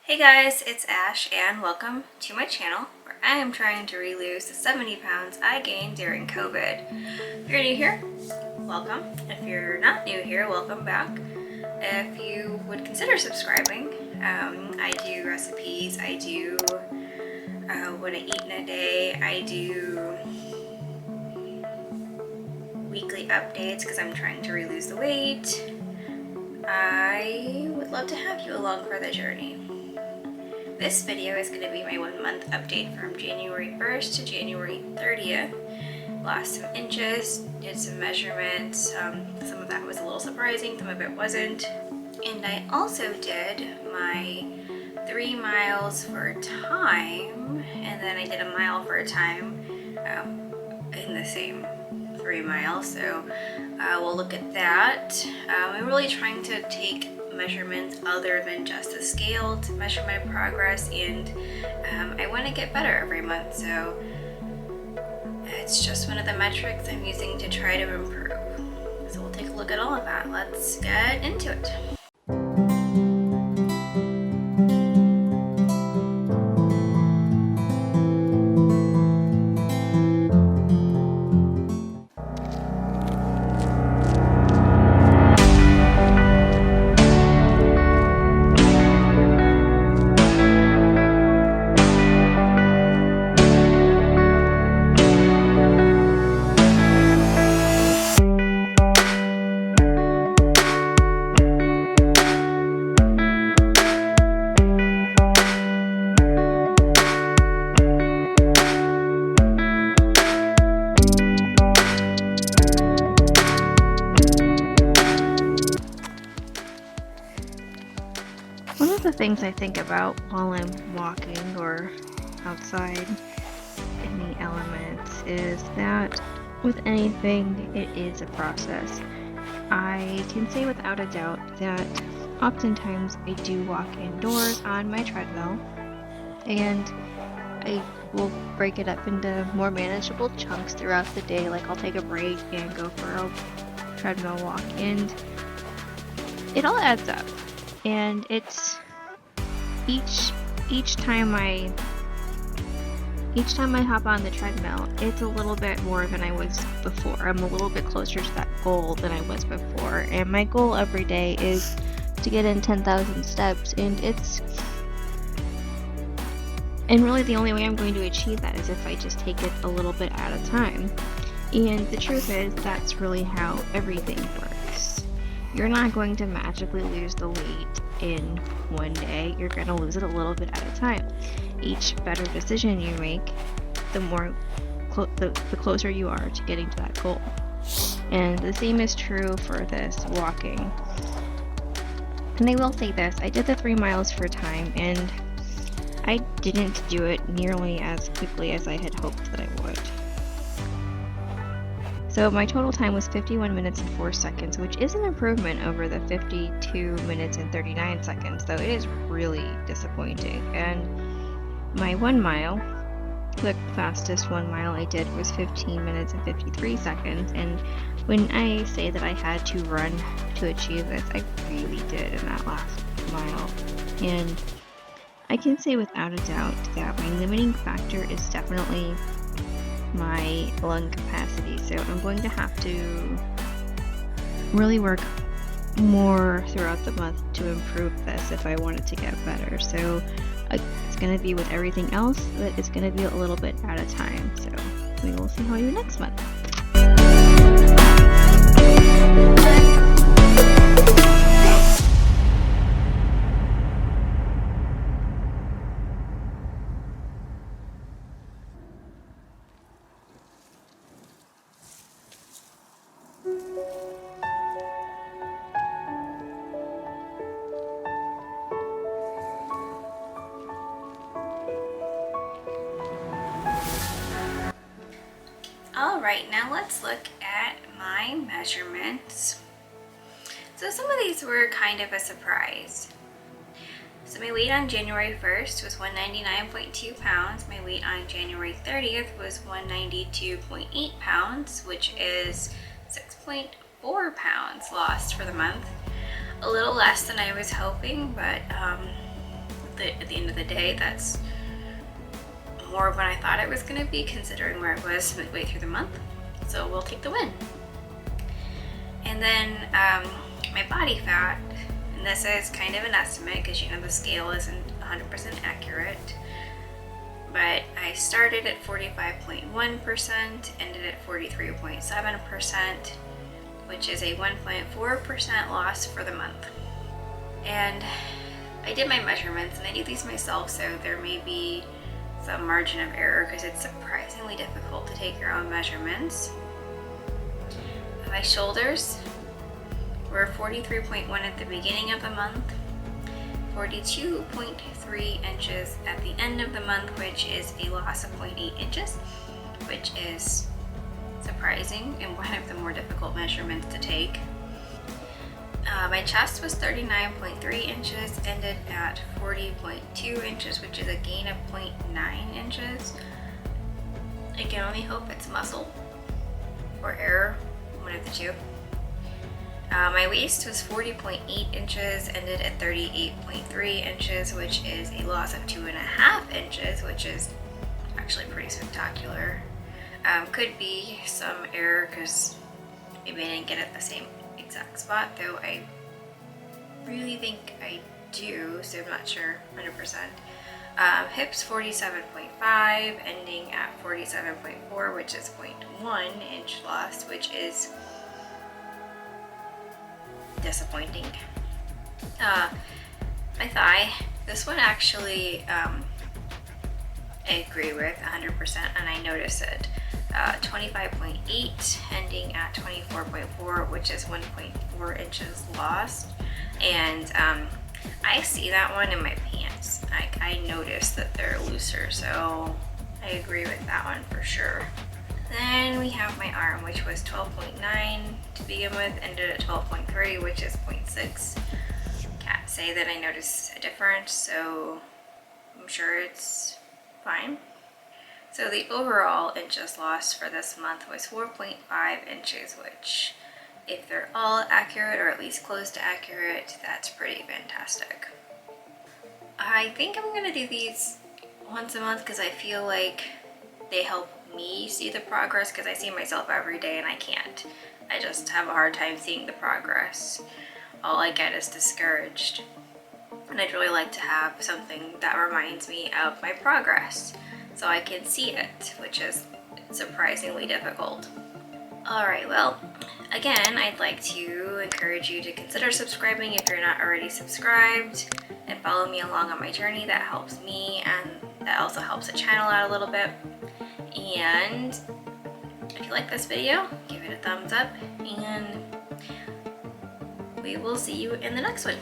Hey guys, it's Ash and welcome to my channel where I am trying to re-lose the 70 pounds I gained during COVID. If you're new here, welcome. If you're not new here, welcome back. If you would consider subscribing, I do recipes, I do what I eat in a day, I do weekly updates because I'm trying to re-lose the weight. I would love to have you along for the journey. This video is going to be my 1 month update from January 1st to January 30th. Lost some inches, did some measurements, some of that was a little surprising, some of it wasn't. And I also did my 3 miles for time, and then I did a mile for time in the same 3 miles, so we'll look at that. I'm really trying to take measurements other than just the scale to measure my progress, and I want to get better every month, so it's just one of the metrics I'm using to try to improve. So we'll take a look at all of that. Let's get into it. One of the things I think about while I'm walking or outside in the elements is that with anything, it is a process. I can say without a doubt that oftentimes I do walk indoors on my treadmill, and I will break it up into more manageable chunks throughout the day. Like I'll take a break and go for a treadmill walk, and it all adds up. And it's each time I hop on the treadmill, it's a little bit more than I was before. I'm a little bit closer to that goal than I was before. And my goal every day is to get in 10,000 steps, and really the only way I'm going to achieve that is if I just take it a little bit at a time. And the truth is, that's really how everything works. You're not going to magically lose the weight in one day. You're going to lose it a little bit at a time. Each better decision you make, the more the closer you are to getting to that goal. And the same is true for this walking. And I will say this, I did the 3 miles for time, and I didn't do it nearly as quickly as I had hoped that I would. So my total time was 51 minutes and 4 seconds, which is an improvement over the 52 minutes and 39 seconds, though it is really disappointing. And my 1 mile, the fastest 1 mile I did, was 15 minutes and 53 seconds. And when I say that I had to run to achieve this, I really did in that last mile. And I can say without a doubt that my limiting factor is definitely my lung capacity, so I'm going to have to really work more throughout the month to improve this if I want it to get better. So it's going to be with everything else, that it's going to be a little bit at a time, so we will see how I do next month. Alright, now let's look at my measurements. So some of these were kind of a surprise. So my weight on January 1st was 199.2 pounds. My weight on January 30th was 192.8 pounds, which is 6.4 pounds lost for the month. A little less than I was hoping, but at the end of the day, that's more than I thought it was going to be, considering where I was midway through the month. So we'll take the win. And then my body fat, and this is kind of an estimate because the scale isn't 100% accurate, but I started at 45.1%, ended at 43.7%, which is a 1.4% loss for the month. And I did my measurements, and I do these myself, so there may be some margin of error because it's surprisingly difficult to take your own measurements. My shoulders were 43.1 at the beginning of the month, 42.3 inches at the end of the month, which is a loss of 0.8 inches, which is surprising and one of the more difficult measurements to take. My chest was 39.3 inches, ended at 40.2 inches, which is a gain of 0.9 inches. I can only hope it's muscle or error, one of the two. My waist was 40.8 inches, ended at 38.3 inches, which is a loss of 2.5 inches, which is actually pretty spectacular. Could be some error because maybe I didn't get it the same exact spot, though I really think I do, so I'm not sure 100%. Hips 47.5, ending at 47.4, which is 0.1 inch loss, which is disappointing. My thigh, this one actually I agree with 100%, and I notice it. 25.8, ending at 24.4, which is 1.4 inches lost. And I see that one in my pants. I notice that they're looser, so I agree with that one for sure. Then we have my arm, which was 12.9 to begin with, ended at 12.3, which is 0.6. Can't say that I notice a difference, so I'm sure it's fine. So the overall inches lost for this month was 4.5 inches, which, if they're all accurate or at least close to accurate, that's pretty fantastic. I think I'm gonna do these once a month because I feel like they help me see the progress, because I see myself every day and I can't. I just have a hard time seeing the progress. All I get is discouraged. And I'd really like to have something that reminds me of my progress so I can see it, which is surprisingly difficult. Alright, well, again, I'd like to encourage you to consider subscribing if you're not already subscribed, and follow me along on my journey. That helps me, and that also helps the channel out a little bit. And if you like this video, give it a thumbs up, and we will see you in the next one.